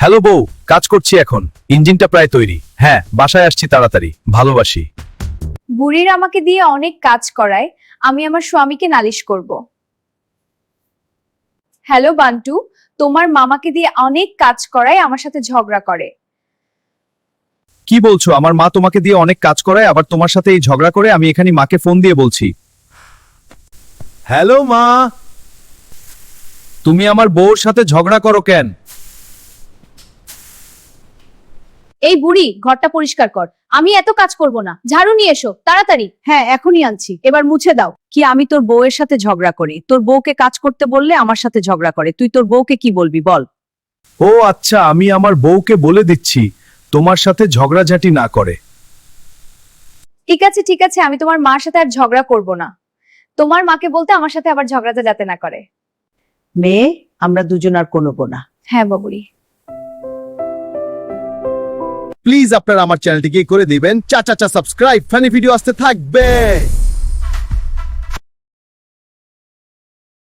Hello বউ, কাজ করছি এখন। ইঞ্জিনটা প্রায় তৈরি। হ্যাঁ, বাসায় আসছি তাড়াতাড়ি। ভালোবাসি। বুড়ির আমাকে দিয়ে অনেক কাজ করায়, আমি আমার স্বামীকে নালিশ করব। হ্যালো বান্টু, তোমার মামাকে দিয়ে অনেক কাজ করায়, আমার সাথে ঝগড়া করে। কি বলছো? আমার মা তোমাকে দিয়ে অনেক কাজ করায়, আবার তোমার সাথে এই ঝগড়া করে? আমি এখানে মাকে ফোন দিয়ে বলছি। হ্যালো মা, তুমি আমার বউর সাথে ঝগড়া করো কেন? এই বুড়ি, ঘরটা পরিষ্কার কর। আমি এত কাজ করব না, ঝাড়ু নিয়ে এসো তাড়াতাড়ি। হ্যাঁ, এখনই আনছি। এবার মুছে দাও। কি আমি তোর বউয়ের সাথে ঝগড়া করি? তোর বউকে কাজ করতে বললে আমার সাথে ঝগড়া করে। তুই তোর বউকে কি বলবি বল? ও আচ্ছা, আমি আমার বউকে বলে দিচ্ছি তোমার সাথে ঝগড়াঝাটি না করে। ঠিক আছে, আমি তোমার মার সাথে আর ঝগড়া করব না। তোমার মাকে বলতে আমার সাথে আবার ঝগড়াটা যাতে না করে। মেয়ে, আমরা দুজন আর কোনো না। হ্যাঁ বাবুরি। প্লিজ আপনারা আমার চ্যানেলটিকে করে দিবেন চা চা চা সাবস্ক্রাইব, ফানি ভিডিও আসতে থাকবে।